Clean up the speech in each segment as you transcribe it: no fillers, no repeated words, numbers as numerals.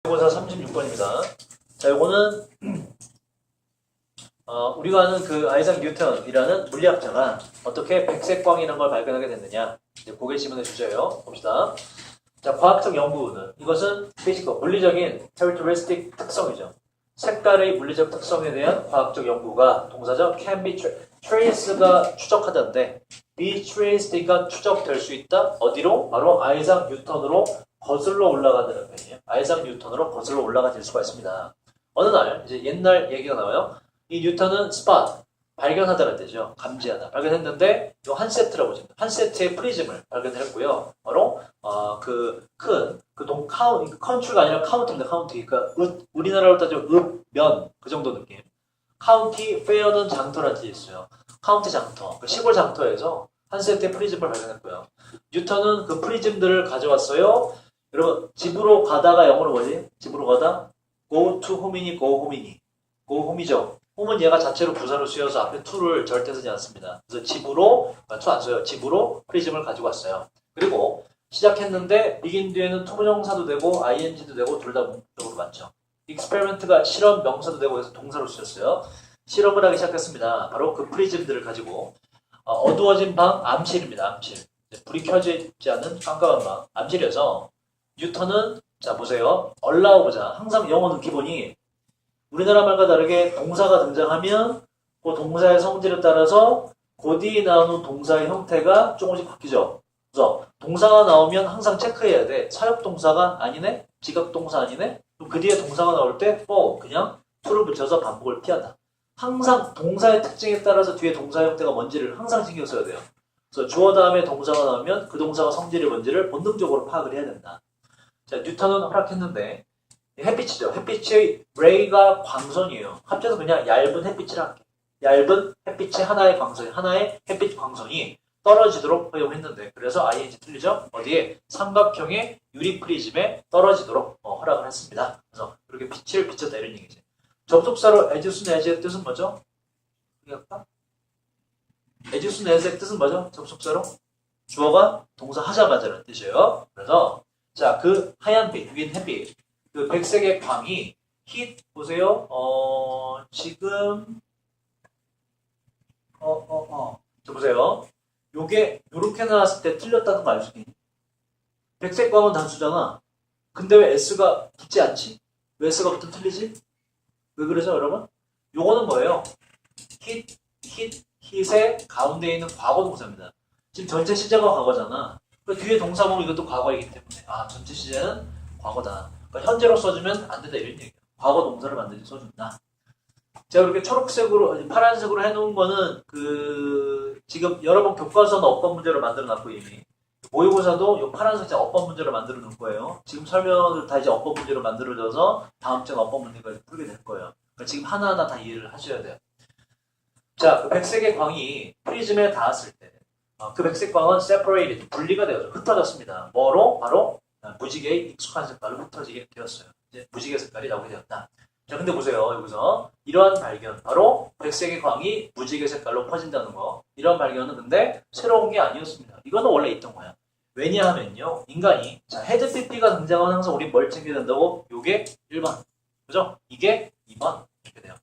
모의고사 36번입니다. 자, 요거는 우리가 아는 그 아이작 뉴턴이라는 물리학자가 어떻게 백색광이라는 걸 발견하게 됐느냐, 이제 그게 질문의 주제예요. 봅시다. 자, 과학적 연구는 이것은 피지컬, 물리적인 characteristic 특성이죠. 색깔의 물리적 특성에 대한 과학적 연구가 동사죠. can be trace가 추적하던데 be traced가 추적될 수 있다. 어디로? 바로 아이작 뉴턴으로 거슬러 올라가는 편이에요. 아이작 뉴턴으로 거슬러 올라가질 수가 있습니다. 어느 날 이제 옛날 얘기가 나와요. 이 뉴턴은 spot 발견하다는 뜻이죠. 감지하다. 발견했는데 요 한 세트라고 합니다. 한 세트의 프리즘을 발견했고요. 바로 컨트리가 아니라 카운티입니다. 카운티. 그러니까 우리나라로 따지면 면 그 정도 느낌. 카운티 페어는 장터라는 뜻이 있어요. 카운티 장터, 시골 장터에서 한 세트의 프리즘을 발견했고요. 뉴턴은 그 프리즘들을 가져왔어요. 여러분, 집으로 가다가 영어로 뭐지? 집으로 가다? go to home이니 go home이니? go home이죠. 홈은 얘가 자체로 부사로 쓰여서 앞에 to를 절대 쓰지 않습니다. 그래서 집으로, to 안 써요. 집으로 프리즘을 가지고 왔어요. 그리고 시작했는데 begin 뒤에는 투부정사도 되고 ing도 되고 둘 다 문법적으로 맞죠. experiment가 실험 명사도 되고 해서 동사로 쓰였어요. 실험을 하기 시작했습니다. 바로 그 프리즘들을 가지고 어두워진 방 암실입니다. 암실. 불이 켜져 있지 않은 깜깜한 방 암실이어서 뉴턴은 자 보세요. allow 항상 영어는 기본이 우리나라 말과 다르게 동사가 등장하면 그 동사의 성질에 따라서 그 뒤에 나오는 동사의 형태가 조금씩 바뀌죠. 그래서 동사가 나오면 항상 체크해야 돼. 사역동사가 아니네? 지각동사 아니네? 그럼 그 뒤에 동사가 나올 때 그냥 to를 붙여서 반복을 피한다. 항상 동사의 특징에 따라서 뒤에 동사 형태가 뭔지를 항상 신경 써야 돼요. 그래서 주어 다음에 동사가 나오면 그 동사가 성질이 뭔지를 본능적으로 파악을 해야 된다. 자, 뉴턴은 허락했는데 햇빛이죠. 햇빛의 레이가 광선이에요. 합쳐서 그냥 얇은 햇빛을 할게. 얇은 햇빛의 하나의 광선, 하나의 햇빛 광선이 떨어지도록 허용했는데 그래서 ing 틀리죠? 어디에? 삼각형의 유리 프리즘에 떨어지도록 허락을 했습니다. 그래서 이렇게 빛을 비쳤다 이런 얘기지. 접속사로 as soon as의 뜻은 뭐죠? as soon as의 뜻은 뭐죠? 접속사로? 주어가 동사 하자마자라는 뜻이에요. 그래서 자, 그 하얀 빛, 위엔 햇빛, 그 백색의 광이 hit 보세요. 지금 자 보세요. 요게 요렇게 나왔을 때 틀렸다는 거 알 수 있니? 백색 광은 단수잖아. 근데 왜 s가 붙지 않지? 왜 s가 붙으면 틀리지? 왜 그러죠, 여러분? 요거는 뭐예요? hit의 가운데 있는 과거 동사입니다. 지금 전체 시제가 과거잖아. 그 뒤에 동사 보면 이것도 과거이기 때문에 전체 시제는 과거다. 그러니까 현재로 써주면 안 된다 이런 얘기예요. 과거 동사를 만들지 써준다. 제가 그렇게 초록색으로 파란색으로 해놓은 거는 지금 여러분 교과서는 어법 문제로 만들어놨고 이미 모의고사도 이 파란색 어법 문제로 만들어 놓을 거예요. 지금 설명을 다 이제 어법 문제로 만들어져서 다음 주에 어법 문제까지 풀게 될 거예요. 그러니까 지금 하나하나 다 이해를 하셔야 돼요. 자, 그 백색의 광이 프리즘에 닿았을 때 그 백색 광은 separated, 분리가 되어서 흩어졌습니다. 뭐로? 바로 무지개의 익숙한 색깔로 흩어지게 되었어요. 이제 무지개 색깔이 나오게 되었다. 자, 근데 보세요. 여기서 이러한 발견, 바로 백색의 광이 무지개 색깔로 퍼진다는 거. 이런 발견은 근데 새로운 게 아니었습니다. 이거는 원래 있던 거야. 왜냐하면요, 인간이 헤드 PP가 등장하면 항상 우리 뭘 챙겨야 된다고? 요게 1번, 그죠? 이게 2번 이렇게 돼요.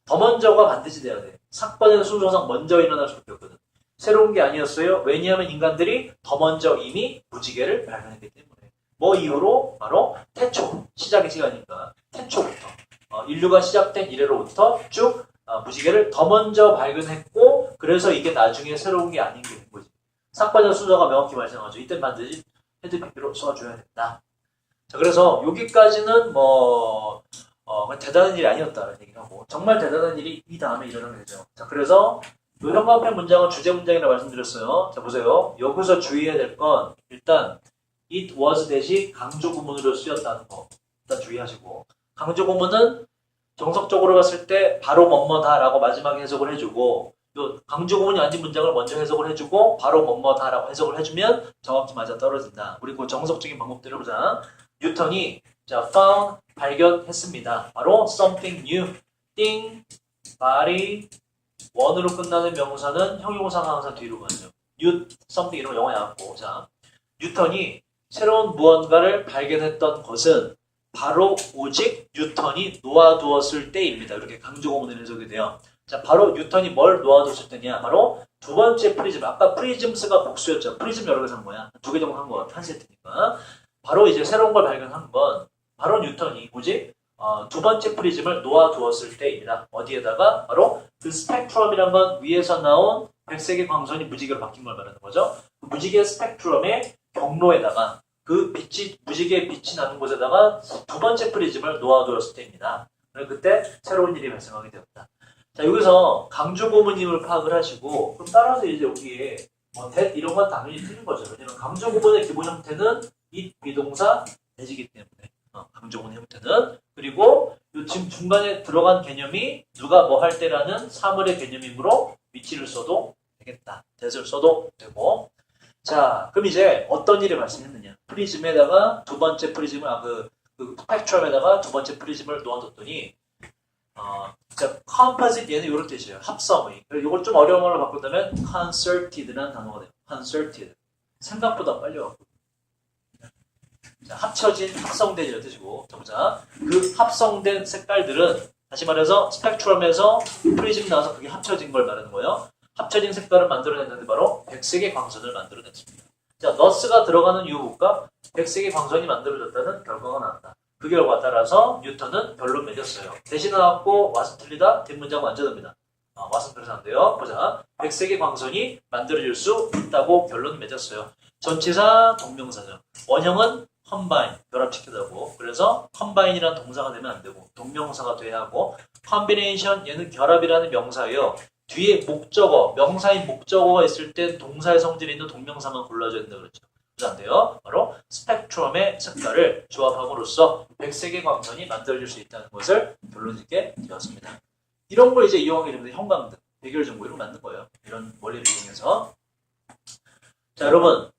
더 먼저가 반드시 돼야 돼. 사건의 순서상 먼저 일어날 수밖에 없거든. 새로운 게 아니었어요. 왜냐하면 인간들이 더 먼저 이미 무지개를 발견했기 때문에. 뭐 이후로? 바로 태초, 시작의 시간이니까 태초부터 인류가 시작된 이래로부터 쭉 무지개를 더 먼저 발견했고 그래서 이게 나중에 새로운 게 아닌 게 된 거지. 사건의 순서가 명확히 말씀하죠. 이때 반드시 헤드 PP로 써줘야 된다. 자, 그래서 여기까지는 대단한 일이 아니었다는 얘기를 하고 정말 대단한 일이 이 다음에 일어나게 되죠. 자, 그래서 요 형광펜 문장은 주제 문장이라고 말씀드렸어요. 자, 보세요. 여기서 주의해야 될 건 일단 it was 대시 강조 구문으로 쓰였다는 거 일단 주의하시고 강조 구문은 정석적으로 봤을 때 바로 뭐뭐다라고 마지막에 해석을 해주고 요 강조 구문이 아닌 문장을 먼저 해석을 해주고 바로 뭐뭐다라고 해석을 해주면 정확히 맞아 떨어진다. 우리 그 정석적인 방법들을 보자. 뉴턴이 found 발견했습니다. 바로 something new, thing, body 원으로 끝나는 명사는 형용사가 항상 뒤로 가죠. something 이런 거 영어에 나왔고 자, 뉴턴이 새로운 무언가를 발견했던 것은 바로 오직 뉴턴이 놓아두었을 때입니다. 이렇게 강조구문을 해석이 돼요. 자, 바로 뉴턴이 뭘 놓아두었을 때냐? 바로 두 번째 프리즘. 아까 프리즘스가 복수였죠. 프리즘 여러 개 산 거야. 두 개 정도 한 거, 한 세트니까. 바로 이제 새로운 걸 발견한 건 바로 뉴턴이 오직 두 번째 프리즘을 놓아두었을 때입니다. 어디에다가? 바로 그 스펙트럼이란 건 위에서 나온 백색의 광선이 무지개로 바뀐 걸 말하는 거죠. 그 무지개 스펙트럼의 경로에다가 그 빛이, 무지개의 빛이 나는 곳에다가 두 번째 프리즘을 놓아두었을 때입니다. 그때 새로운 일이 발생하게 되었다. 자, 여기서 강조구문임을 파악을 하시고, 그럼 따라서 이제 여기에 that 이런 건 당연히 틀린 거죠. 왜냐면 강조구문의 기본 형태는 it 비동사 대지기 때문에. 강조구문 형태는. 그리고 지금 중간에 들어간 개념이 누가 뭐 할 때라는 사물의 개념이므로 위치를 써도 되겠다. that을 써도 되고. 자, 그럼 이제 어떤 일이 발생했느냐. 프리즘에다가 두 번째 프리즘을, 그 스펙트럼에다가 두 번째 프리즘을 놓아뒀더니, 자, composite 얘는 이런 뜻이에요. 합성의. 이걸 좀 어려운 걸로 바꾼다면 concerted라는 단어가 돼요. concerted. 생각보다 빨리 왔고. 자, 합쳐진, 합성된 이런 뜻이고. 자, 보자. 그 합성된 색깔들은 다시 말해서 스펙트럼에서 프리즘 나와서 그게 합쳐진 걸 말하는 거예요. 합쳐진 색깔을 만들어냈는데 바로 백색의 광선을 만들어냈습니다. 자, 너스가 들어가는 이유 볼까? 백색의 광선이 만들어졌다는 결과가 나왔다. 그 결과 따라서 뉴턴은 별로 매겼어요. 대신 나왔고 왓은 틀리다? 뒷문장 완전합니다. 왓은 그래서 안 돼요. 보자. 백색의 광선이 만들어질 수 있다고 결론 맺었어요. 전치사 동명사죠. 원형은 combine, 결합시키다고. 그래서 combine이라는 동사가 되면 안 되고 동명사가 돼야 하고 combination, 얘는 결합이라는 명사예요. 뒤에 목적어, 명사인 목적어가 있을 때 동사의 성질이 있는 동명사만 골라줘야 된다 그랬죠. 그래서 안 돼요. 바로 스펙트럼의 색깔을 조합함으로써 백색의 광선이 만들어질 수 있다는 것을 결론짓게 되었습니다. 이런 걸 이제 이용하게 되면 형광등, 백열전구 이런 거 만든 거예요. 이런 원리를 이용해서. 자, 여러분.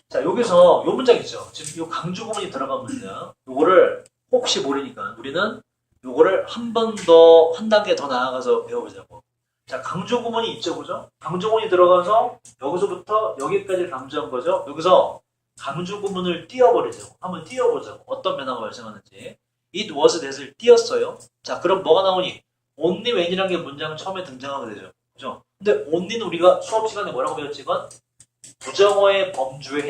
자, 여기서 요 문장 있죠. 지금 요 강조 부분이 들어간 문장. 요거를 혹시 모르니까 우리는 요거를 한 단계 더 나아가서 배워보자고. 자, 강조 구문이 있죠, 그죠? 강조 구문이 들어가서 여기서부터 여기까지 강조한 거죠. 여기서 강조 구문을 띄워버리자고. 한번 띄워보자고. 어떤 변화가 발생하는지. it was that을 띄웠어요. 자, 그럼 뭐가 나오니? only when이라는 게 문장 처음에 등장하게 되죠. 그죠? 근데 only는 우리가 수업 시간에 뭐라고 배웠지? 이건 부정어의 범주에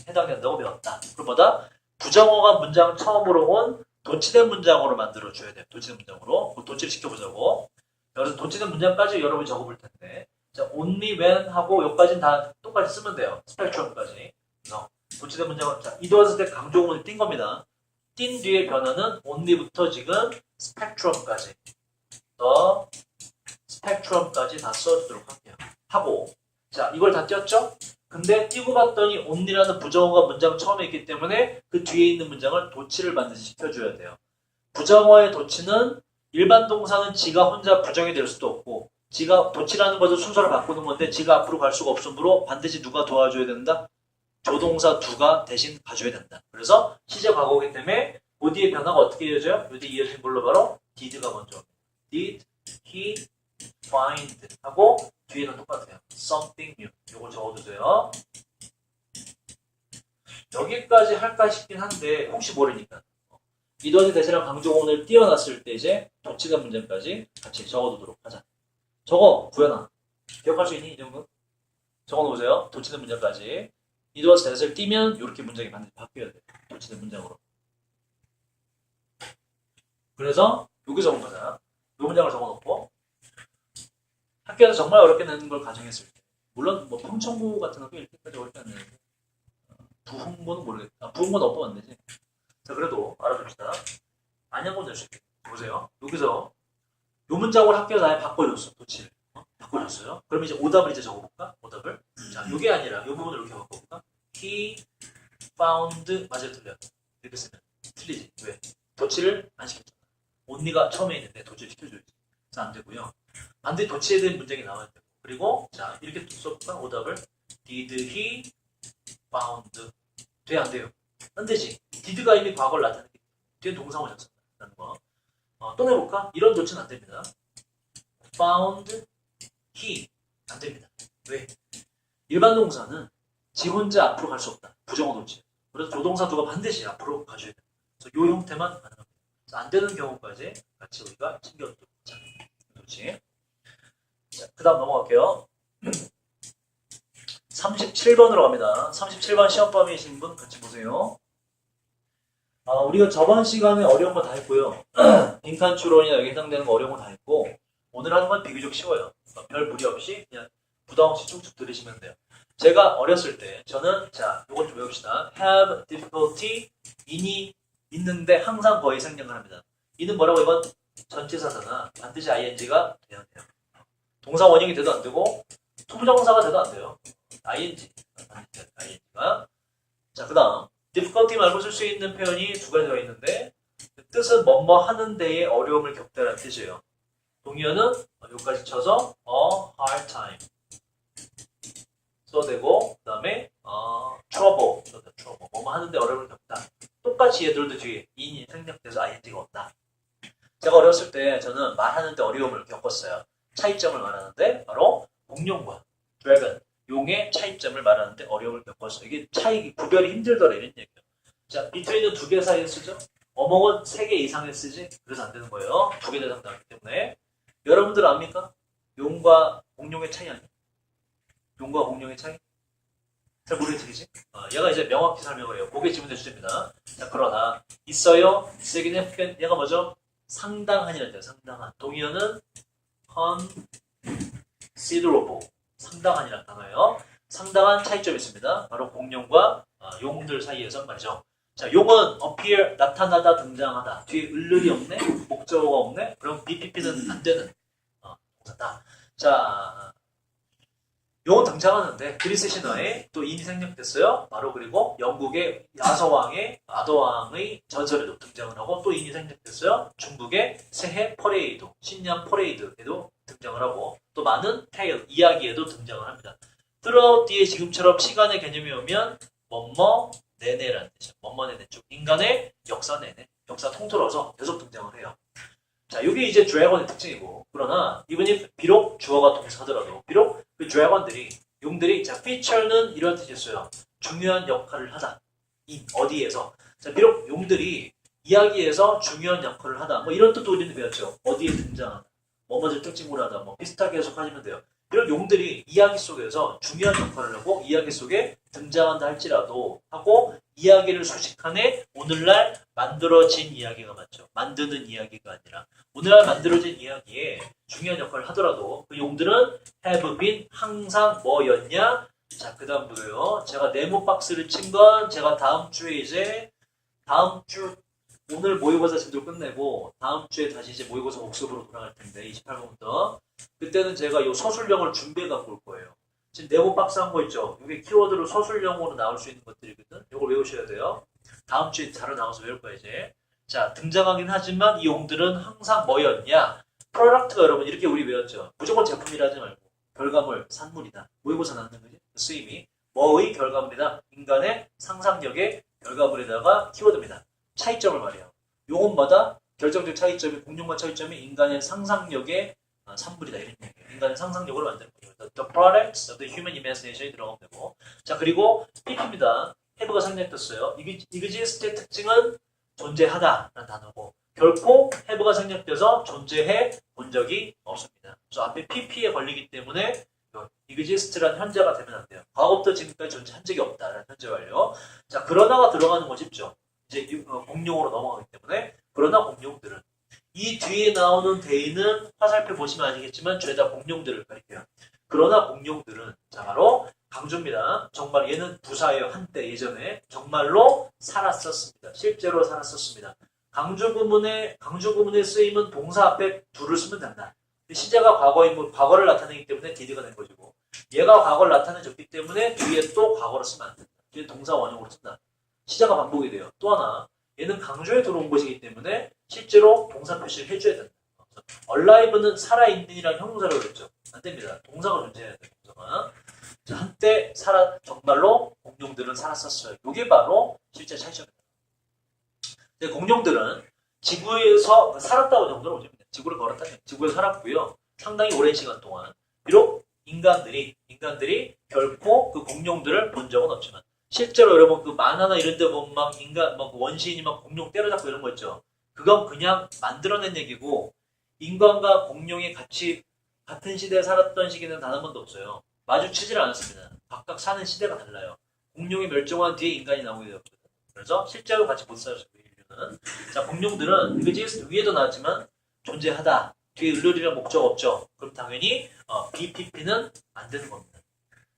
해당된다고 배웠다. 그럼 뭐다? 부정어가 문장 처음으로 온 도치된 문장으로 만들어줘야 돼요. 도치된 문장으로. 도치를 시켜보자고. 그래서 도치된 문장까지 여러분이 적어볼 텐데. 자, only when 하고 여기까지는 다 똑같이 쓰면 돼요. 스펙트럼까지. 도치된 문장을, 자, 이도왔을 때 강조문을 띈 겁니다. 띈 뒤에 변화는 only부터 지금 스펙트럼까지. 스펙트럼까지 다 써주도록 할게요. 하고. 자, 이걸 다 띄었죠? 근데 띄고 봤더니 only라는 부정어가 문장 처음에 있기 때문에 그 뒤에 있는 문장을 도치를 반드시 시켜줘야 돼요. 부정어의 도치는 일반 동사는 지가 혼자 부정이 될 수도 없고 지가 도치라는 것을 순서를 바꾸는 건데 지가 앞으로 갈 수가 없으므로 반드시 누가 도와줘야 된다? 조동사 두가 대신 가줘야 된다. 그래서 시제 과거이기 때문에 그 뒤에 변화가 어떻게 이어져요? 요 뒤에 이어진 걸로 바로 did가 먼저. did he find 하고 뒤에는 똑같아요. something new. 요거 적어두세요. 여기까지 할까 싶긴 한데 혹시 모르니까 이더지 대신랑 강조문을 띄워놨을 때 이제 도치된 문장까지 같이 적어두도록 하자. 적어, 구현아. 기억할 수 있니? 이 정도? 적어놓으세요. 도치된 문장까지. 이더지 대신을 띄면 이렇게 문장이 반드시 바뀌어야 돼. 도치된 문장으로. 그래서 여기 적은 거잖아. 이 문장을 적어놓고 학교에서 정말 어렵게 내는 걸 가정했을 때 물론 뭐 평청부 같은 학교 이렇게까지 어렵게 안 내는데 부흥고는 모르겠다. 부흥고는 없으면 안 되지. 자, 그래도 알아둡시다. 안양고 낼 수 있게. 보세요. 여기서 요 문장을 학교에서 아예 바꿔줬어. 도치를. 바꿔줬어요. 그럼 이제 오답을 이제 적어볼까? 오답을. 자, 요게 아니라 요 부분을 이렇게 바꿔볼까? He found 맞아요, 틀려요. 이렇게 쓰면 틀리지. 왜? 도치를 안 시켰잖아. only가 처음에 있는데 도치를 시켜줘야지. 그래서 안 되고요. 반드시 도치에 대한 문장이 나와야 되고. 그리고 자, 이렇게 써볼까? 오답을. Did he found 돼, 안 돼요? 안 되지. did가 이미 과거를 나타내기 때문에 뒤에 동사만 작성한다는 거. 또 내볼까? 이런 조치는 안 됩니다. found he 안 됩니다. 왜? 일반 동사는 지 혼자 앞으로 갈 수 없다. 부정어 도치. 그래서 조동사 두가 반드시 앞으로 가줘야 된다. 그래서 이 형태만 가능합니다. 안 되는 경우까지 같이 우리가 챙겨두자. 그렇지? 자, 그 다음 넘어갈게요. 37번으로 갑니다. 37번 시험 범위이신 분 같이 보세요. 우리가 저번 시간에 어려운 거 다 했고요. 빈칸 추론이나 여기 해당되는 거 어려운 거 다 했고, 오늘 하는 건 비교적 쉬워요. 별 무리 없이 그냥 부담 없이 쭉쭉 들으시면 돼요. 제가 어렸을 때 저는 자 이것 좀 외웁시다. have difficulty in이 있는데 항상 거의 생략을 합니다. 이는 뭐라고 이건 전치사잖아. 반드시 ing가 돼야 돼요. 동사 원형이 돼도 안 되고 투부정사가 돼도 안 돼요. ing가. 자, 그 다음 difficulty 말고 쓸 수 있는 표현이 두 가지가 있는데 그 뜻은 뭐뭐 하는 데에 어려움을 겪다라는 뜻이에요. 동의어는 여기까지 쳐서 a hard time 써도 되고 그 다음에 trouble 뭐뭐 하는데 어려움을 겪다. 똑같이 얘들도 뒤에 in이 생략돼서 ing가 온다. 제가 어렸을 때 저는 말하는데 어려움을 겪었어요. 차이점을 말하는데 바로 공룡과 dragon 용의 차이점을 말하는데 어려움을 겪었어요. 이게 차이 구별이 힘들더라 이런 얘기예요. 자, between은 두 개 사이에 쓰죠. 어몽은 3개 이상에 쓰지. 그래서 안 되는 거예요. 2개 대상 나기 때문에. 여러분들 압니까? 용과 공룡의 차이 아니에요? 용과 공룡의 차이? 잘 모르겠지? 얘가 이제 명확히 설명을 해요. 그게 질문해 주십니다. 자, 그러나 있어요. significant 얘가 뭐죠? 상당한이라는 뜻이에요. 상당한. 동의어는 considerable 상당한이라는 단어예요. 상당한 차이점이 있습니다. 바로 공룡과 용들 사이에서 말이죠. 자, 용은 appear 나타나다 등장하다. 뒤에 을을이 없네, 목적어가 없네. 그럼 BPP는 안 되는 동사다. 자, 용은 등장하는데 그리스 신화에 또 인이 생략됐어요. 바로 그리고 영국의 아더왕의 전설에도 등장을 하고 또 인이 생략됐어요. 중국의 새해 퍼레이드, 신년 퍼레이드에도 등장을 하고 또 많은 테일, 이야기에도 등장을 합니다. throughout 뒤에 지금처럼 시간의 개념이 오면 뭐뭐 내내라는 뜻이죠. 뭐뭐 내내 쭉 인간의 역사 내내, 역사 통틀어서 계속 등장을 해요. 자, 이게 이제 드래곤의 특징이고 그러나 이분이 비록 주어가 동사더라도 비록 그 드래곤들이 용들이 자 feature는 이런 뜻이었어요. 중요한 역할을 하다. 어디에서 자 비록 용들이 이야기에서 중요한 역할을 하다. 뭐 이런 뜻도 우리는 배웠죠. 어디에 등장하다. 뭐뭐들 특징으로 하다. 뭐 비슷하게 해석하시면 돼요. 이런 용들이 이야기 속에서 중요한 역할을 하고 이야기 속에 등장한다 할지라도 하고 이야기를 수식하네 오늘날 만들어진 이야기가 맞죠. 만드는 이야기가 아니라 오늘날 만들어진 이야기에 중요한 역할을 하더라도 그 용들은 have been 항상 뭐였냐. 자, 그 다음 보세요. 제가 네모 박스를 친 건 제가 다음 주에 다음 주 오늘 모의고사 진도 끝내고 다음 주에 다시 이제 모의고사 복습으로 돌아갈 텐데 28번부터 그때는 제가 이 서술형을 준비해 갖고 올 거예요. 지금 네모 박스 한 거 있죠? 이게 키워드로 서술형으로 나올 수 있는 것들이거든. 이걸 외우셔야 돼요. 다음 주에 자료 나와서 외울 거예요 이제. 자, 등장하긴 하지만 이 용들은 항상 뭐였냐? 프로덕트가 여러분 이렇게 우리 외웠죠. 무조건 제품이라 하지 말고 결과물, 산물이다. 모의고사 나왔는 거지. 쓰임이 뭐의 결과물이다. 인간의 상상력의 결과물에다가 키워드입니다. 차이점을 말해요. 용어마다 결정적 차이점이 공룡과 차이점이 인간의 상상력의 산물이다 이런 얘기예요. 인간의 상상력으로 만드는 거예요. The products of the human imagination이 들어가면 되고 자 그리고 PP입니다. have가 생략됐어요. exist의 특징은 존재하다라는 단어고 결코 have가 생략돼서 존재해 본 적이 없습니다. 그래서 앞에 PP에 걸리기 때문에 exist라는 현재가 되면 안 돼요. 과거부터 지금까지 존재한 적이 없다라는 현재 완료. 자 그러다가 들어가는 거 쉽죠. 이제 공룡으로 넘어가기 때문에 그러나 공룡들은 이 뒤에 나오는 대의는 화살표 보시면 아시겠지만 죄다 공룡들을 가리켜요. 그러나 공룡들은 자 바로 강조입니다. 정말 얘는 부사예요. 한때 예전에 정말로 살았었습니다. 실제로 살았었습니다. 강조 구문의 쓰임은 동사 앞에 do를 쓰면 된다. 시제가 과거를 나타내기 때문에 did가 된 것이고 얘가 과거를 나타내줬기 때문에 뒤에 또 과거를 쓰면 안 된다. 뒤에 동사 원형으로 쓴다. 시제가 반복이 돼요. 또 하나 얘는 강조에 들어온 것이기 때문에 실제로 동사 표시를 해줘야 된다. alive는 살아있는이라는 형용사로 그랬죠. 안 됩니다. 동사가 존재해야 돼요. 동사가. 자, 한때 정말로 공룡들은 살았었어요. 이게 바로 실제 차이점입니다. 공룡들은 지구에서 살았다고 정도로 보시면 돼요. 지구를 걸었다는 지구에 살았고요. 상당히 오랜 시간 동안 비록 인간들이 결코 그 공룡들을 본 적은 없지만 실제로 여러분 그 만화나 이런 데 보면 막 인간, 막 원시인이 막 공룡 때려잡고 이런 거 있죠. 그건 그냥 만들어낸 얘기고, 인간과 공룡이 같이 같은 시대에 살았던 시기는 단 한 번도 없어요. 마주치질 않았습니다. 각각 사는 시대가 달라요. 공룡이 멸종한 뒤에 인간이 나오게 되었거든요. 그래서 실제로 같이 못 살았어요. 인류는. 자, 공룡들은 이게 위에도 나왔지만 존재하다. 뒤에 의료리랑 목적 없죠. 그럼 당연히 BPP는 안 되는 겁니다.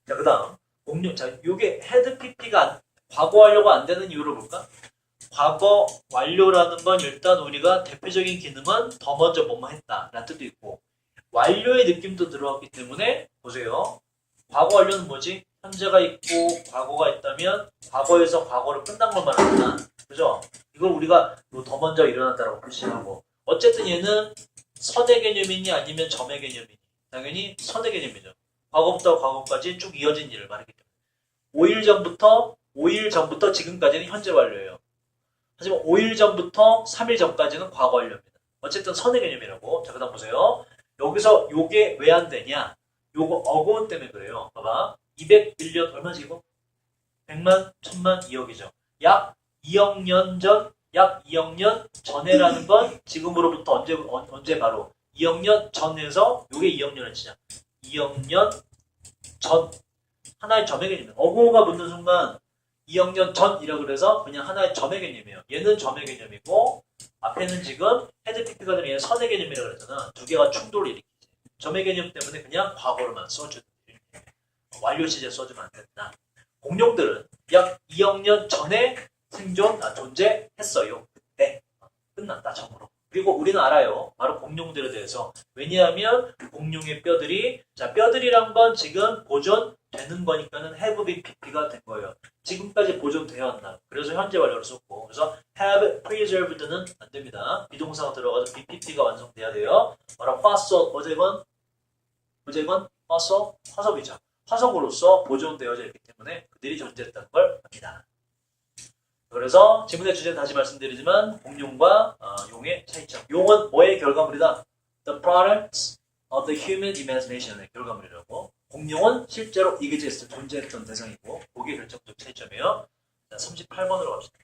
자, 그 다음 공룡. 자, 요게 헤드 PP가 과거 완료가 안 되는 이유를 볼까? 과거 완료라는 건 일단 우리가 대표적인 기능은 더 먼저 뭐뭐 했다 라는 뜻도 있고, 완료의 느낌도 들어왔기 때문에 보세요. 과거 완료는 뭐지? 현재가 있고 과거가 있다면 과거에서 과거로 끝난 걸 말하잖아. 그죠? 이걸 우리가 더 먼저 일어났다라고 표시하고, 어쨌든 얘는 선의 개념이니 아니면 점의 개념이니 당연히 선의 개념이죠. 과거부터 과거까지 쭉 이어진 일을 말하기 때문에 5일 전부터 지금까지는 현재 완료예요. 하지만 5일 전부터 3일 전까지는 과거 완료입니다. 어쨌든 선의 개념이라고. 자, 그 다음 보세요. 여기서 요게 왜 안 되냐? 요거 어고운 때문에 그래요. 봐봐. 201년 얼마지 이거? 100만, 1000만, 2억이죠. 약 2억 년 전, 약 2억 년 전에라는 건 지금으로부터 언제 바로 2억 년 전에서 요게 2억 년을 치자. 2억 년 전. 하나의 점의 개념이에요. 어고가 붙는 순간 2억 년 전이라고 그래서 그냥 하나의 점의 개념이에요. 얘는 점의 개념이고 앞에는 지금 헤드 PP가 되면 얘는 선의 개념이라고 그랬잖아. 두 개가 충돌을 일으키지. 점의 개념 때문에 그냥 과거로만 써주는 완료 시제 써주면 안 된다. 공룡들은 약 2억 년 전에 존재했어요. 그때 끝났다 점으로. 그리고 우리는 알아요. 바로 공룡들에 대해서. 왜냐하면 공룡의 뼈들이, 자, 뼈들이란 건 지금 보존되는 거니까는 have been pp가 된 거예요. 지금까지 보존되어 왔나. 그래서 현재 완료를 썼고, 그래서 have preserved는 안 됩니다. 비동사가 들어가서 bpp가 완성돼야 돼요. 바로 화석, 어제건 화석, 화석이죠. 화석으로서 보존되어져 있기 때문에 그들이 존재했다는 걸 합니다. 그래서 지문의 주제는 다시 말씀드리지만 공룡과 용의 차이점. 용은 뭐의 결과물이다? The products of the human imagination의 결과물이라고. 공룡은 실제로 이그지스트 존재했던 대상이고, 그게 결정적 차이점이에요. 자, 38번으로 갑시다.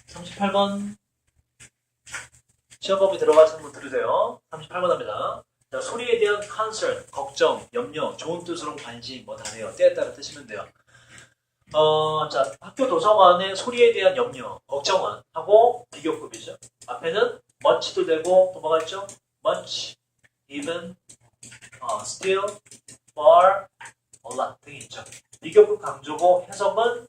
38번 시험 범위 들어가시는 분 들으세요. 38번 합니다. 자, 소리에 대한 concern, 걱정, 염려, 좋은 뜻으로 관심, 뭐 다네요. 때에 따라 뜨시면 돼요. 자, 학교 도서관의 소리에 대한 염려, 걱정은 하고 비교급이죠. 앞에는 much도 되고 또 뭐가 있죠? much, even, still, far, a lot 등이 있죠. 비교급 강조고 해석은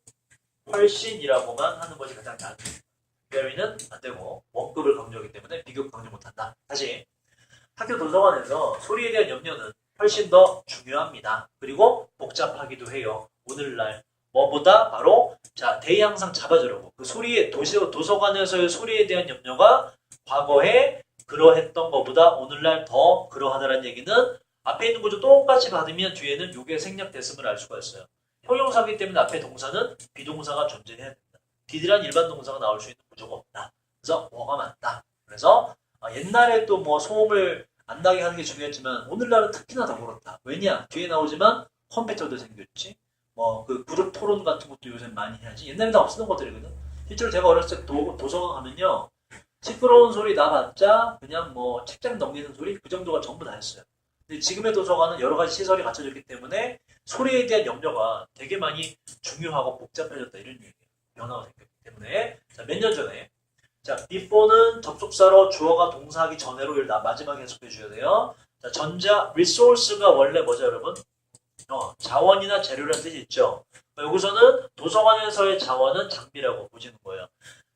훨씬이라고만 하는 것이 가장 나습니다. very는 안 되고 원급을 강조하기 때문에 비교급 강조 못한다. 다시 학교 도서관에서 소리에 대한 염려는 훨씬 더 중요합니다. 그리고 복잡하기도 해요. 오늘날 뭐보다 바로 자 대의 항상 잡아주려고 그 소리에 도서관에서의 소리에 대한 염려가 과거에 그러했던 것보다 오늘날 더 그러하다는 얘기는 앞에 있는 구조 똑같이 받으면 뒤에는 요게 생략됐음을 알 수가 있어요. 형용사이기 때문에 앞에 동사는 비동사가 존재해야 된다. 디디란 일반 동사가 나올 수 있는 구조가 없다. 그래서 뭐가 맞다. 그래서 옛날에 또 뭐 소음을 안 나게 하는 게 중요했지만 오늘날은 특히나 더 그렇다. 왜냐? 뒤에 나오지만 컴퓨터도 생겼지. 뭐 그 그룹 토론 같은 것도 요새 많이 해야지. 옛날에 다 없었던 것들이거든. 실제로 제가 어렸을 때 도서관 가면요. 시끄러운 소리 나봤자 그냥 뭐 책장 넘기는 소리 그 정도가 전부 다 했어요. 근데 지금의 도서관은 여러 가지 시설이 갖춰졌기 때문에 소리에 대한 염려가 되게 많이 중요하고 복잡해졌다 이런 얘기예요. 변화가 생겼기 때문에. 자, 몇 년 전에 자, before는 접속사로 주어가 동사하기 전에로 마지막에 해석해 주셔야 돼요. 자, 전자 resource가 원래 뭐죠, 여러분? 자원이나 재료라는 뜻이 있죠. 여기서는 도서관에서의 자원은 장비라고 보시는 거예요.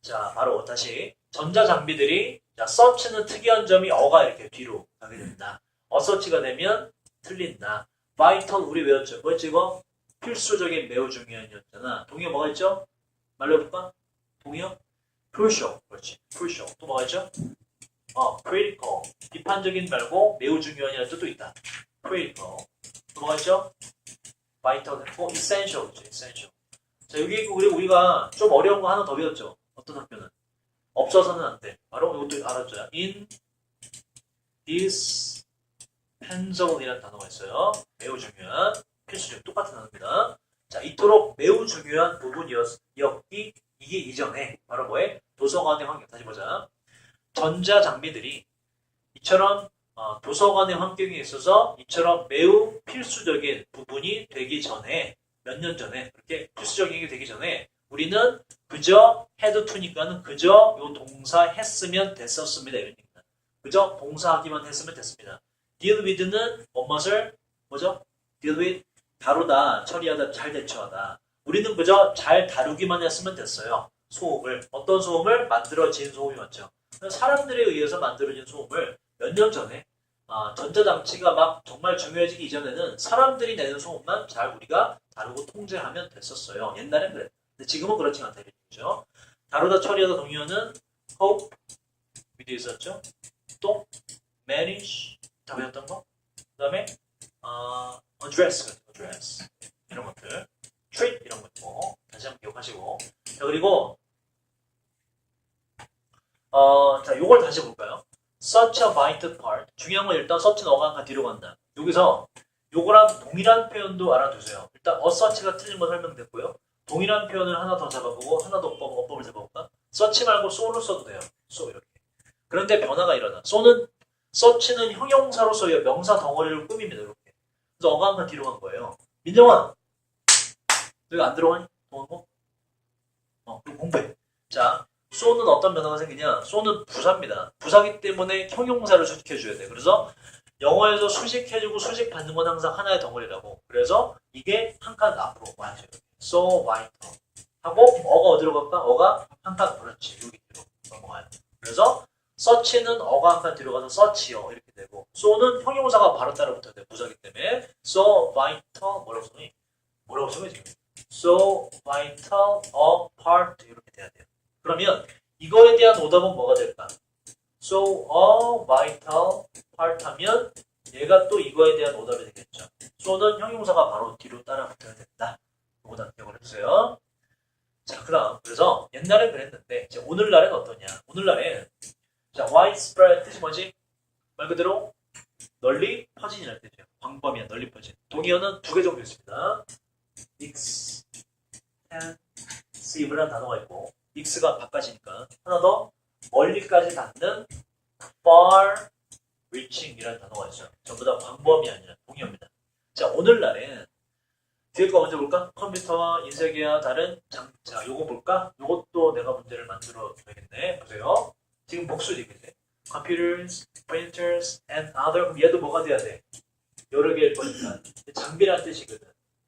자, 바로 다시 전자장비들이 자, search는 특이한 점이 어가 이렇게 뒤로 가게 된다. 어서치가 되면 틀린다. vital 우리 외웠죠. 뭐였지 이거? 필수적인 매우 중요한이었잖아. 동의어 뭐가 있죠? 말로 해볼까? 동의어? crucial. 그렇지. crucial. 또 뭐가 있죠? critical. 비판적인 말고 매우 중요한이라는 뜻도 있다. critical. 또 뭐가 있죠? vital. essential. essential. 자, 여기 우리가 좀 어려운 거 하나 더 배웠죠. 어떤 학교는? 없어서는 안 돼. 바로 이것도 알았죠. indispensable이라는 단어가 있어요. 매우 중요한. 필수적 똑같은 단어입니다. 자, 이토록 매우 중요한 부분이었기 이게 이전에 바로 뭐에 도서관의 환경 다시 보자. 전자 장비들이 이처럼 도서관의 환경에 있어서 이처럼 매우 필수적인 부분이 되기 전에 몇 년 전에 그렇게 필수적인 게 되기 전에 우리는 그저 had to니까는 그저 요 동사 했으면 됐었습니다. 이런 얘기입니다. 그저 동사하기만 했으면 됐습니다. deal with는 뭐뭇을 뭐죠? deal with 다루다, 처리하다, 잘 대처하다. 우리는 그저 잘 다루기만 했으면 됐어요. 소음을 어떤 소음을 만들어진 소음이 맞죠. 사람들에 의해서 만들어진 소음을 몇 년 전에 전자장치가 막 정말 중요해지기 이전에는 사람들이 내는 소음만 잘 우리가 다루고 통제하면 됐었어요. 옛날엔 그랬다. 근데 지금은 그렇지 않다 이런 얘기죠. 다루다 처리하다 동의어는 hope 위에 있었죠. 또 manage 다 배웠던 거. 그 다음에 address 이런 것들 treat 이런 것도 다시 한번 기억하시고. 자, 그리고 자, 요걸 다시 볼까요? Such a vital part. 중요한 건 일단 such는 어간가 뒤로 간다. 여기서 요거랑 동일한 표현도 알아두세요. 일단 such가 틀린 건 설명됐고요. 동일한 표현을 하나 더 잡아보고 하나 더 어법을 잡아볼까? such 말고 so를 써도 돼요. so 이렇게. 그런데 변화가 일어나. such는 형용사로서의 명사 덩어리를 꾸밉니다. 이렇게. 그래서 어간가 뒤로 간 거예요. 민정아, 여기 안 들어가니? 동원고? 그럼 공부해. 자. so는 어떤 변화가 생기냐? so는 부사입니다. 부사기 때문에 형용사를 수식해줘야 돼. 그래서 영어에서 수식해주고 수식 받는 건 항상 하나의 덩어리라고. 그래서 이게 한 칸 앞으로 와야죠. so vital 하고 어가 어디로 갈까? 어가 한 칸 그렇지. 여기 뒤로 넘어가요. 그래서 such는 어가 한 칸 뒤로 가서 such요 이렇게 되고 so는 형용사가 바로 따라 붙어야 돼. 부사기 때문에 so vital 뭐라고 써요 지금? so vital a part 이렇게 돼야 돼요. 그러면 이거에 대한 오답은 뭐가 될까? So a vital part 하면 얘가 또 이거에 대한 오답이 되겠죠. so는 형용사가 바로 뒤로 따라 붙어야 된다. 오답 기억을 해주세요. 자, 그래서 옛날엔 그랬는데 이제 오늘날엔 어떠냐? 오늘날엔 자, widespread 뜻이 뭐지? 말 그대로 널리 퍼진이라는 뜻이에요. 광범위한 널리 퍼진. 동의어는 두 개 정도 있습니다. extensive라는 단어가 있고 x가 바깥이니까 하나 더 멀리까지 닿는 far reaching이라는 단어가 있어요. 전부 다 광범위 아니라 동의어입니다. 자, 오늘날엔 뒤에 거 먼저 볼까? 컴퓨터와 인쇄기와 다른 자, 요거 볼까? 요것도 내가 문제를 만들어 줘야겠네. 보세요. 지금 복수지, 근데 computers, printers, and other. 그럼 얘도 뭐가 돼야 돼? 여러 개일 거니까 장비라는 뜻이거든.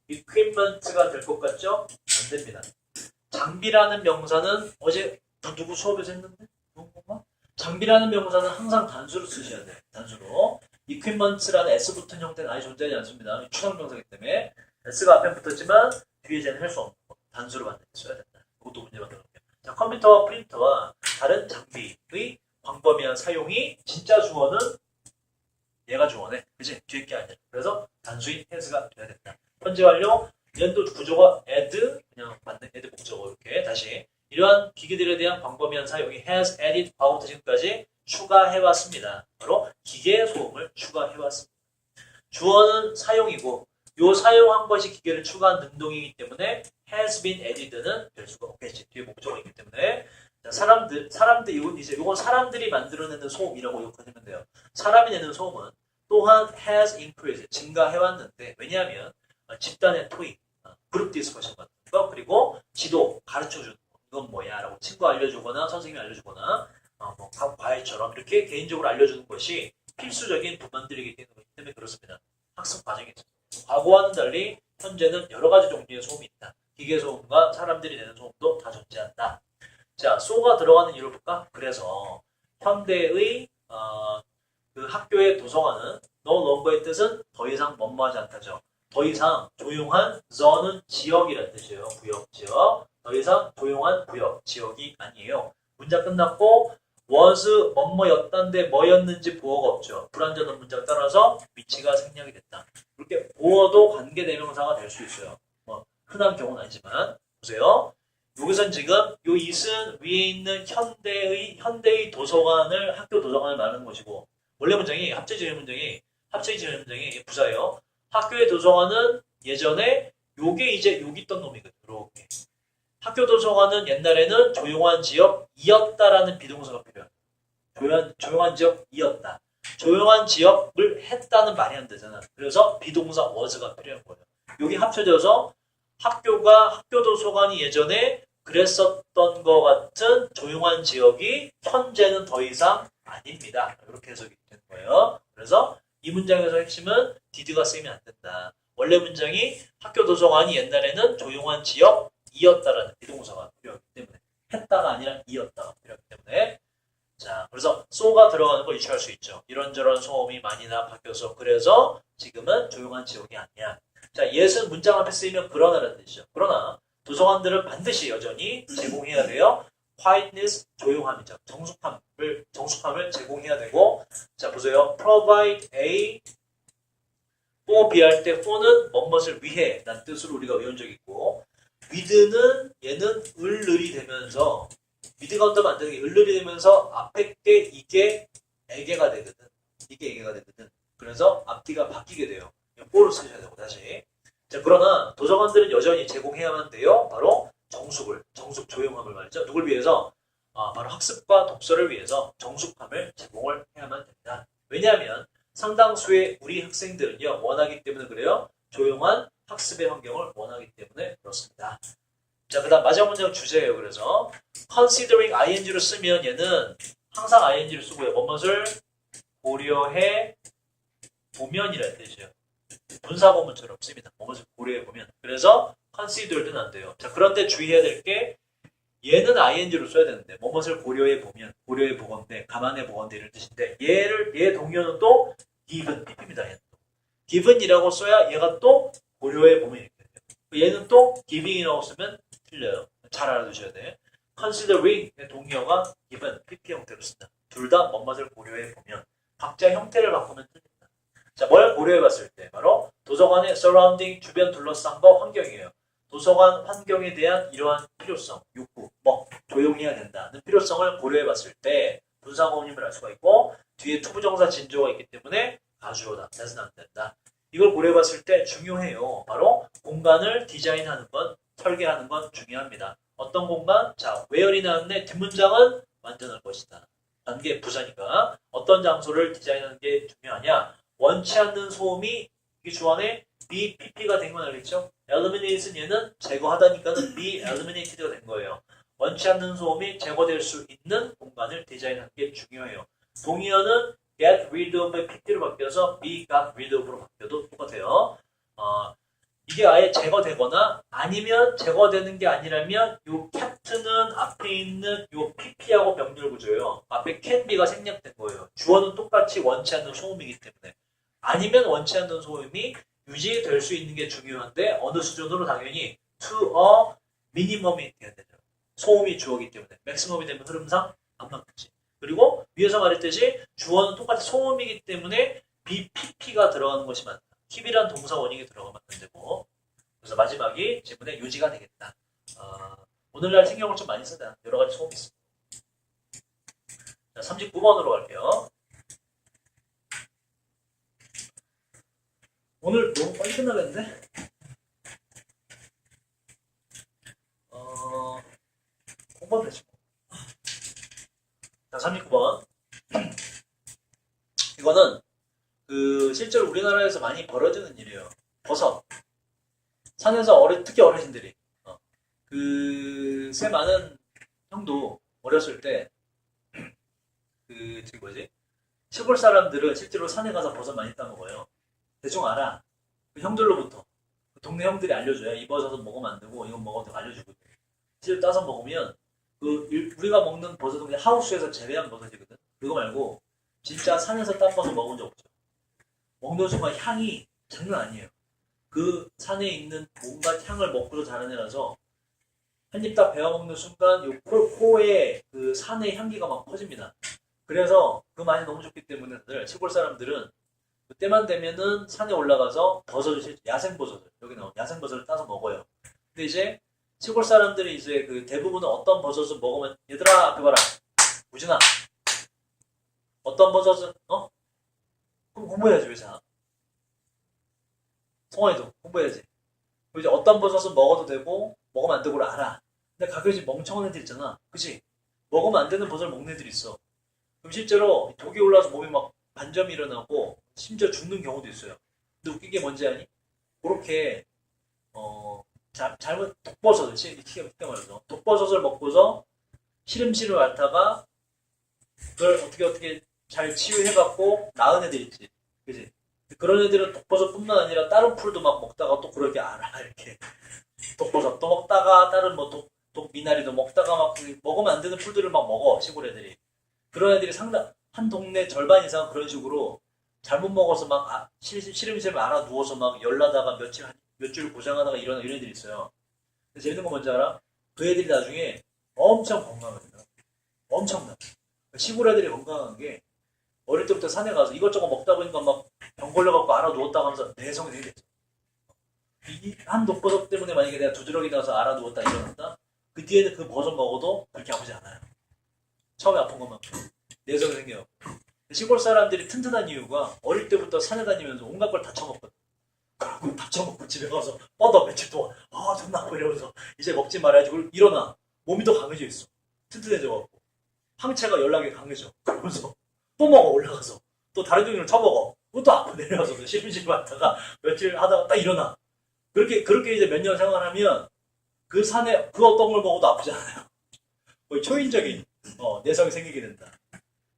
equipment가 될 것 같죠? 안 됩니다. 장비라는 명사는 어제 누구 수업에서 했는데? 장비라는 명사는 항상 단수로 쓰셔야 돼요. 단수로. equipment라는 S 붙은 형태는 아예 존재하지 않습니다. 추상 명사이기 때문에 S가 앞에 붙었지만 뒤에 쟤는 할 수 없는 거. 단수로 만들어 써야 된다. 그것도 문제 만들어볼게요. 자, 컴퓨터와 프린터와 다른 장비의 광범위한 사용이 진짜 주어는 얘가 주어네. 그치? 뒤에 게 아니야. 그래서 단수인 has가 돼야 된다. 현재 완료. 연도 구조가 add 그냥 맞는 add 목적어 이렇게 다시 이러한 기계들에 대한 광범위한 사용이 has added 과거부터 지금까지 추가해왔습니다. 바로 기계의 소음을 추가해왔습니다. 주어는 사용이고 요 사용한 것이 기계를 추가한 능동이기 때문에 has been added는 될 수가 없겠지. 뒤에 목적어이기 때문에 자, 사람들 이건 사람들이 만들어내는 소음이라고 욕하시면 돼요. 사람이 내는 소음은 또한 has increased 증가해왔는데 왜냐하면 집단의 토익, 그룹 디스커션 같은 거, 그리고 지도 가르쳐주는 거, 이건 뭐야? 라고 친구 알려주거나 선생님이 알려주거나 뭐 과외처럼 이렇게 개인적으로 알려주는 것이 필수적인 부분들이기 때문에 그렇습니다. 학습 과정이 있습니다. 과거와는 달리 현재는 여러 가지 종류의 소음이 있다. 기계 소음과 사람들이 내는 소음도 다 존재한다. 자, so가 들어가는 이유를 볼까? 그래서 현대의 그 학교의 도서관은 no longer 의 뜻은 더 이상 뭐뭐하지 않다죠. 더 이상 조용한 the는 지역이라는 뜻이에요. 구역, 지역. 더 이상 조용한 구역, 지역이 아니에요. 문장 끝났고 was 뭐뭐였다인데 뭐였는지 보어가 없죠. 불완전한 문장 따라서 위치가 생략이 됐다. 이렇게 보어도 관계대명사가 될 수 있어요. 뭐 흔한 경우는 아니지만 보세요. 여기선 지금 요 it은 위에 있는 현대의 도서관을 학교 도서관을 말하는 것이고 원래 문장이 합체지의 문장이 부사예요. 학교의 도서관은 예전에 요게 이제 여기 있던 놈이거든. 이렇게. 학교 도서관은 옛날에는 조용한 지역이었다라는 비동사가 필요해. 조용한 지역이었다. 조용한 지역을 했다는 말이 안 되잖아. 그래서 비동사 was가 필요한 거예요. 여기 합쳐져서 학교 도서관이 예전에 그랬었던 것 같은 조용한 지역이 현재는 더 이상 아닙니다. 이렇게 해석이 되는 거예요. 그래서 이 문장에서 핵심은 did가 쓰이면 안 된다. 원래 문장이 학교 도서관이 옛날에는 조용한 지역이었다라는 비동사가 필요하기 때문에 했다가 아니라 이었다가 필요하기 때문에 자, 그래서 so가 들어가는 걸 유추할 수 있죠. 이런저런 소음이 많이나 바뀌어서 그래서 지금은 조용한 지역이 아니야. 자, yes은 문장 앞에 쓰이면 그러나라는 뜻이죠. 그러나 도서관들은 반드시 여전히 제공해야 돼요. quietness, 조용함이죠. 정숙함을 제공해야 되고 자, 보세요. provide a for 비할 때 for는 뭐뭇을 위해 라는 뜻으로 우리가 외운 적이 있고 with는 얘는 을을이 되면서 with가 어떠면 안 되는 게 을을이 되면서 앞에 게 이게 애게가 되거든. 이게 애게가 되거든. 그래서 앞뒤가 바뀌게 돼요. for를 쓰셔야 되고 다시. 자, 그러나 도서관들은 여전히 제공해야만 돼요. 바로 정숙 조용함을 말이죠. 누굴 위해서? 바로 학습과 독서를 위해서 정숙함을 제공을 해야만 됩니다. 왜냐하면 상당수의 우리 학생들은요 원하기 때문에 그래요. 조용한 학습의 환경을 원하기 때문에 그렇습니다. 자, 그 다음 마지막 문장은 주제예요. 그래서 considering ing로 쓰면 얘는 항상 ing를 쓰고요. 뭐뭇을 고려해 보면이라는 뜻이에요. 분사구문처럼 씁니다. 뭐뭇을 고려해 보면. 그래서 considered는 안 돼요. 자, 그런데 주의해야 될 게 얘는 ing로 써야 되는데 뭐뭇을 고려해 보면 고려해 보건대 감안해 보건대 이런 뜻인데 얘 동요는 또 given pp입니다. 얘는 또. given이라고 써야 얘가 또 고려해 보면 이렇게 돼요. 얘는 또 giving이라고 쓰면 틀려요. 잘 알아두셔야 돼. considering 동요가 given pp 형태로 쓴다. 둘 다 뭐뭇을 고려해 보면 각자 형태를 바꾸면 틀립니다. 자, 뭘 고려해 봤을 때 바로 도서관의 surrounding 주변 둘러싼 거 환경이에요. 도서관 환경에 대한 이러한 필요성, 욕구, 조용해야 된다는 필요성을 고려해 봤을 때 분사구문임을 알 수가 있고 뒤에 투부정사 진조가 있기 때문에 가주어다, that은 안 된다. 이걸 고려해 봤을 때 중요해요. 바로 공간을 디자인하는 건, 설계하는 건 중요합니다. 어떤 공간? 자, where이 나왔는데 뒷문장은 완전할 것이다. 단계 부사니까 어떤 장소를 디자인하는 게 중요하냐? 원치 않는 소음이 이 주안에 be pp가 된 건 알겠죠? eliminate은 얘는 제거하다니까는 be eliminated가 된 거예요. 원치 않는 소음이 제거될 수 있는 공간을 디자인하는 게 중요해요. 동의어는 get rid of pp로 바뀌어서 be got rid of로 바뀌어도 똑같아요. 이게 아예 제거되거나 아니면 제거되는 게 아니라면 요 cap는 앞에 있는 요 pp하고 병렬 구조예요. 앞에 can be가 생략된 거예요. 주어는 똑같이 원치 않는 소음이기 때문에 아니면 원치 않는 소음이 유지될 수 있는 게 중요한데 어느 수준으로 당연히 to a minimum이 돼야 되죠. 소음이 주어이기 때문에 맥시멈이 되면 흐름상 안 맞겠지. 그리고 위에서 말했듯이 주어는 똑같이 소음이기 때문에 BPP가 들어가는 것이 맞다. keep이란 동사 원형이 들어가면 안 되고 그래서 마지막이 지문의 유지가 되겠다. 오늘날 신경을 좀 많이 쓰다. 여러 가지 소음이 있습니다. 자, 39번으로 갈게요. 오늘 너무 빨리 끝나겠는데? 공부하면 되지. 자, 39번. 이거는 실제로 우리나라에서 많이 벌어지는 일이에요. 버섯. 산에서 특히 어르신들이 새 많은 형도 어렸을 때 시골 사람들은 실제로 산에 가서 버섯 많이 따먹어요. 대충 알아. 그 형들로부터 그 동네 형들이 알려줘요. 이 버섯은 먹으면 안 되고 이건 먹어도 알려주거든. 실제로 따서 먹으면 우리가 먹는 버섯은 그냥 하우스에서 재배한 버섯이거든. 그거 말고 진짜 산에서 딴 버섯 먹은 적 없죠. 먹는 순간 향이 장난 아니에요. 그 산에 있는 온갖 향을 먹고서 자란 애라서 한 입 딱 베어 먹는 순간 요 코에 그 산의 향기가 막 퍼집니다. 그래서 그 맛이 너무 좋기 때문에 시골 사람들은 그때만 되면은 산에 올라가서 버섯을 야생 버섯을 여기 나온 야생 버섯을 따서 먹어요. 근데 이제 시골 사람들이 이제 그 대부분은 어떤 버섯을 먹으면 얘들아 앞에 봐라 우진아 어떤 버섯은 그럼 공부해야지 왜 자? 성화이도 공부해야지. 이제 어떤 버섯은 먹어도 되고 먹으면 안 되고를 알아. 근데 가끔씩 멍청한 애들 있잖아. 그치? 먹으면 안 되는 버섯을 먹는 애들이 있어. 그럼 실제로 독이 올라와서 몸에 막 반점이 일어나고 심지어 죽는 경우도 있어요. 근데 웃긴 게 뭔지 아니? 그렇게 잘못 독버섯을 쉽게 말해서 독버섯을 먹고서 시름시름 앓다가 그걸 어떻게 잘 치유해갖고 나은 애들 있지. 그지? 그런 애들은 독버섯뿐만 아니라 다른 풀도 막 먹다가 또 그렇게 알아. 이렇게 독버섯도 먹다가 다른 뭐 독미나리도 먹다가 막 먹으면 안 되는 풀들을 막 먹어. 시골 애들이. 그런 애들이 상당 한 동네 절반 이상 그런 식으로 잘못 먹어서 막 시름시름 앓아 누워서 막 열나다가 몇 줄 고생하다가 이런 애들이 있어요. 근데 재밌는 건 뭔지 알아? 그 애들이 나중에 엄청 건강합니다. 엄청나. 시골 애들이 건강한 게 어릴 때부터 산에 가서 이것저것 먹다 보니까 막 병 걸려갖고 알아 누웠다 하면서 내성이 되게 됐어. 한 독버섯 때문에 만약에 내가 두드러기 나서 알아 누웠다 일어났다? 그 뒤에는 그 버섯 먹어도 그렇게 아프지 않아요. 처음에 아픈 것만큼. 내성이 생겨요. 시골 사람들이 튼튼한 이유가 어릴 때부터 산에 다니면서 온갖 걸 다 처먹거든. 그리고 다 처먹고 집에 가서 뻗어 며칠 동안 존나 아파 이러면서 이제 먹지 말아야지. 그리고 일어나. 몸이 더 강해져 있어. 튼튼해져갖고. 항체가 연락이 강해져. 그러면서 또 먹어 올라가서. 또 다른 종류를 처먹어. 그것도 아파 내려가서 시름시름 하다가 며칠 하다가 딱 일어나. 그렇게 이제 몇 년 생활하면 그 산에 그 어떤 걸 먹어도 아프지 않아요. 거의 초인적인 내성이 생기게 된다.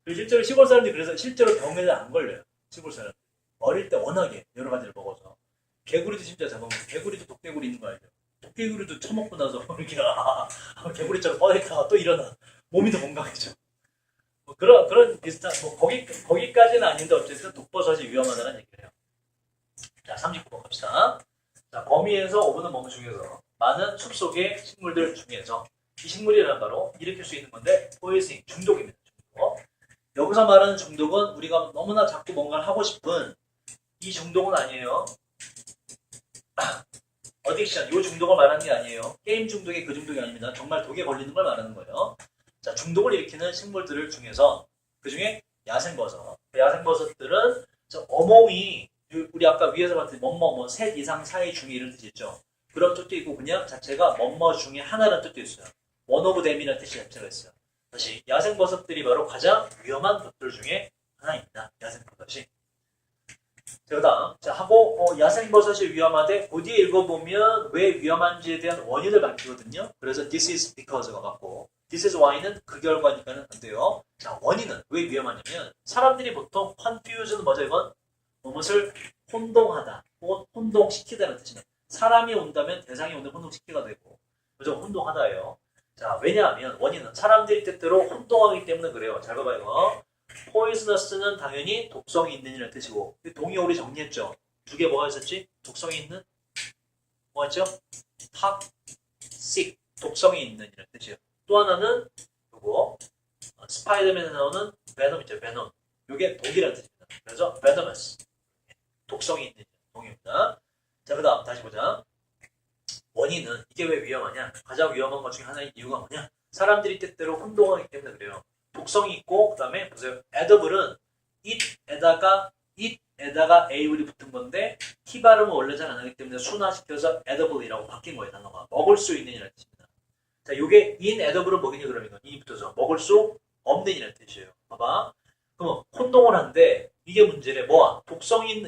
그리고 실제로 시골 사람들이 그래서 실제로 병에 안 걸려요. 시골 사람. 어릴 때 워낙에 여러 가지를 먹어서. 개구리도 진짜 잡아먹고 개구리도 독개구리 있는 거 알죠? 독개구리도 처먹고 나서 이렇게 개구리처럼 뻗어있다가 또 일어나. 몸이 더 건강해져. 뭐 그런 비슷한 뭐 거기까지는 아닌데 어쨌든 독버섯이 위험하다는 얘기를 해요. 자, 39번 갑시다. 자, 범위에서 5분은 범위 중에서 많은 숲속의 식물들 중에서 이 식물이란 바로 일으킬 수 있는 건데 포이즈닝 중독입니다. 중독. 여기서 말하는 중독은 우리가 너무나 자꾸 뭔가를 하고 싶은 이 중독은 아니에요. 어딕션, 이 중독을 말하는 게 아니에요. 게임 중독이 그 중독이 아닙니다. 정말 독에 걸리는 걸 말하는 거예요. 자, 중독을 일으키는 식물들 중에서 그 중에 야생버섯. 야생버섯들은 어몽이 우리 아까 위에서 봤더니 뭐뭐 셋 이상 사이 중에 이런 뜻이 있죠. 그런 뜻도 있고 그냥 자체가 뭐뭐 중에 하나라는 뜻도 있어요. one of them이라는 뜻이 자체가 있어요. 다시 야생버섯들이 바로 가장 위험한 것들 중에 하나입니다. 야생버섯이. 자, 그다음 하고 야생버섯이 위험하대. 그 뒤에 읽어보면 왜 위험한지에 대한 원인을 밝히거든요. 그래서 this is because가 같고 this is why는 그 결과니까는 안 돼요. 자, 원인은 왜 위험하냐면 사람들이 보통 confuse는 뭐죠 이건? 무엇을 혼동하다 혹은 혼동시키다는 뜻입니다. 사람이 온다면 대상이 오면 혼동시키가 되고 그죠? 혼동하다예요. 자, 왜냐하면 원인은 사람들이 때때로 혼동하기 때문에 그래요. 잘 봐봐요. poisonous는 당연히 독성이 있는 이라는 뜻이고 동의 우리 정리했죠. 두 개 뭐가 있었지? 독성이 있는 뭐였죠? toxic 독성이 있는 이라는 뜻이에요. 또 하나는 요거 스파이더맨에 나오는 베놈 있죠. 베놈. 요게 독이라는 뜻입니다. 그래서 venomous 독성이 있는 동의입니다. 자, 그 다음 다시 보자. 원인은 이게 왜 위험하냐? 가장 위험한 것 중에 하나의 이유가 뭐냐? 사람들이 때때로 혼동하기 때문에 그래요. 독성이 있고 그 다음에 보세요. edible은 it에다가 a울이 붙은 건데 t 발음은 원래 잘 안 하기 때문에 순화시켜서 edible이라고 바뀐 거예요. 단어가 먹을 수 있는 이라는 뜻입니다. 자, 요게 inedible은 뭐겠냐 그러면 이건 이 붙어서 먹을 수 없는 이라는 뜻이에요. 봐봐. 그럼 혼동을 한데 이게 문제래. 뭐야? 독성이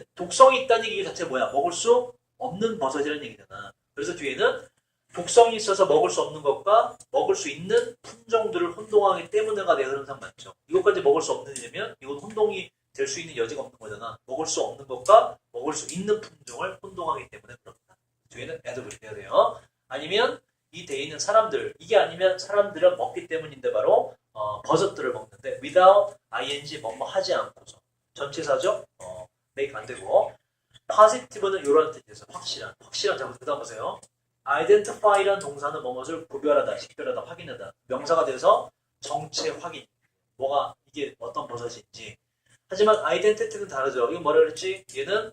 있다는 얘기 자체 뭐야? 먹을 수 없는 버섯이라는 얘기잖아. 그래서 뒤에는 독성이 있어서 먹을 수 없는 것과 먹을 수 있는 품종들을 혼동하기 때문에가 내 흐름상 맞죠. 이것까지 먹을 수 없는 일이면 이건 혼동이 될 수 있는 여지가 없는 거잖아. 먹을 수 없는 것과 먹을 수 있는 품종을 혼동하기 때문에 그렇다. 뒤에는 애드블이 돼야 돼요. 아니면 이 돼 있는 사람들, 이게 아니면 사람들은 먹기 때문인데 바로 버섯들을 먹는데 without ing 뭐뭐 하지 않고서 전치사죠? make 안 되고 positive는 이런 뜻이에요. 확실한 자, 그 다음 보세요. identify라는 동사는 뭐뭇을 구별하다, 식별하다, 확인하다. 명사가 돼서 정체 확인. 뭐가 이게 어떤 버섯인지. 하지만 identity는 다르죠. 이건 뭐라 그랬지? 얘는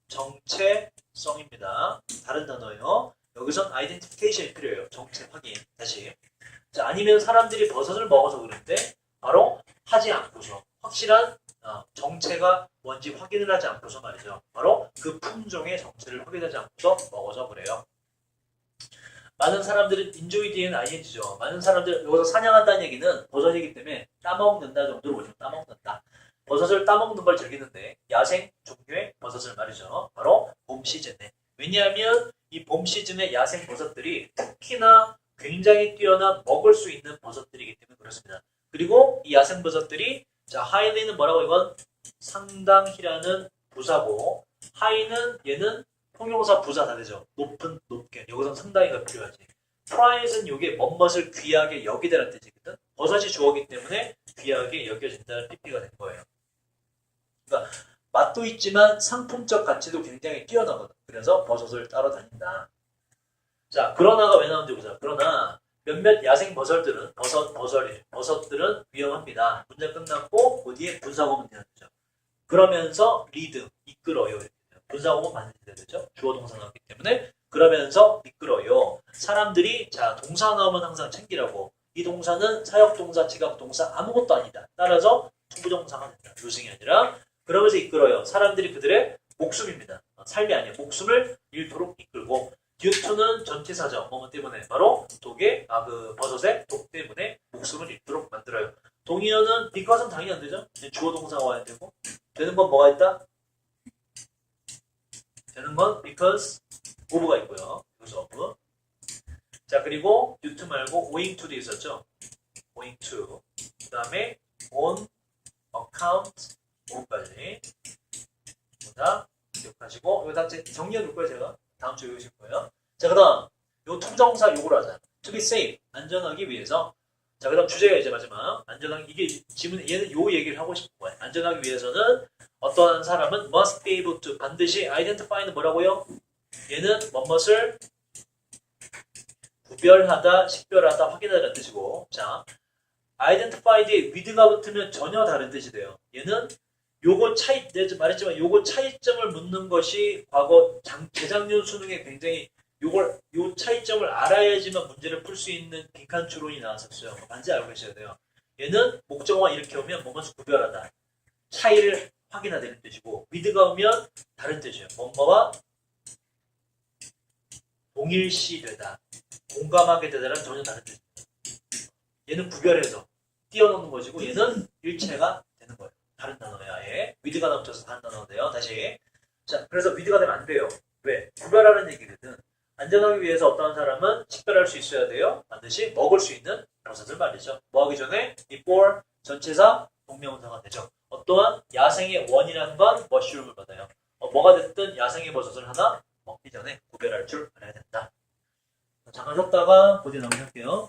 정체성입니다. 다른 단어예요. 여기선 identification이 필요해요. 정체 확인. 다시. 자, 아니면 사람들이 버섯을 먹어서 그런데 바로 하지 않고서 확실한 정체가 뭔지 확인을 하지 않고서 말이죠. 바로 그 품종의 정체를 확인하지 않고서 먹어서 그래요. 많은 사람들은 enjoy 뒤에는 ing죠. 많은 사람들 여기서 사냥한다는 얘기는 버섯이기 때문에 따먹는다 정도로 보시면 따먹는다. 버섯을 따먹는 걸 즐기는데 야생 종류의 버섯을 말이죠. 바로 봄 시즌에. 왜냐하면 이 봄 시즌에 야생 버섯들이 특히나 굉장히 뛰어난 먹을 수 있는 버섯들이기 때문에 그렇습니다. 그리고 이 야생 버섯들이 자 highly는 뭐라고 이건 상당히라는 부사고 high는 얘는 통용사 부사 다 되죠. 높은 높게 여기서는 상당히가 필요하지. prize는 이게 멋멋을 귀하게 여기다라는 뜻이거든. 버섯이 주어기 때문에 귀하게 여겨진다는 PP가 된 거예요. 그러니까 맛도 있지만 상품적 가치도 굉장히 뛰어나거든. 그래서 버섯을 따라다닌다. 자, 그러나가 왜 나오는지 보자. 그러나 몇몇 야생 버섯들은 위험합니다. 문제 끝났고 그 뒤에 분사구문 되는 거죠. 그러면서 리드, 이끌어요. 분사구문 반드시 돼야 되죠. 주어 동사 나왔기 때문에 그러면서 이끌어요. 사람들이 자 동사 나오면 항상 챙기라고. 이 동사는 사역동사, 지각동사 아무것도 아니다. 따라서 투부정사가 된다. 요승이 아니라 그러면서 이끌어요. 사람들이 그들의 목숨입니다. 삶이 아니에요. 목숨을 잃도록 이끌고 듀투는 전치사죠. 뭐뭐 때문에 바로 독의 그 버섯의 독 때문에 목숨을 잃도록 만들어요. 동의어는 because는 당연히 안 되죠. 주어 동사가 와야 되고 되는 건 뭐가 있다? 되는 건 because of가 있고요. because of. 자 그리고 due to 말고 owing to도 있었죠. owing to. 그 다음에 on account of까지. 자 기억하시고 이거 다 정리해 놓을 거예요 제가. 다음 주에 외우실 거예요. 자, 그 다음, 요 투정사 요걸 하자. To be safe. 안전하기 위해서. 자, 그 다음 주제가 이제 마지막. 안전하기, 이게 지금 얘는 요 얘기를 하고 싶은 거예요. 안전하기 위해서는 어떠한 사람은 must be able to 반드시 identify는 뭐라고요? 얘는 뭐뭇을 구별하다, 식별하다, 확인하다는 뜻이고. 자, identify 뒤에 with가 붙으면 전혀 다른 뜻이 돼요. 얘는 요거 내가 말했지만 요거 차이점을 묻는 것이 과거 재작년 수능에 굉장히 요 차이점을 알아야지만 문제를 풀 수 있는 빈칸 추론이 나왔었어요. 반드시 알고 계셔야 돼요. 얘는 목적어가 이렇게 오면 뭐뭐서 구별하다. 차이를 확인하다는 뜻이고 with가 오면 다른 뜻이에요. 뭐뭐와 동일시되다. 공감하게 되다는 전혀 다른 뜻입니다. 얘는 구별해서 띄워놓는 것이고 얘는 일체가 되는 거예요. 다른 단어예요. 아예. with가 넘쳐서 다른 단어가 돼요. 다시. 자, 그래서 with가 되면 안 돼요. 왜? 구별하는 얘기거든. 안전하기 위해서 어떤 사람은 식별할 수 있어야 돼요. 반드시 먹을 수 있는 버섯을 말이죠. 뭐 하기 전에 before 전체사 동명사가 되죠. 어떠한 야생의 원이라는 건 머쉬룸을 받아요. 뭐가 됐든 야생의 버섯을 하나 먹기 전에 구별할 줄 알아야 된다. 잠깐 쉬었다가 보디 나오게 할게요.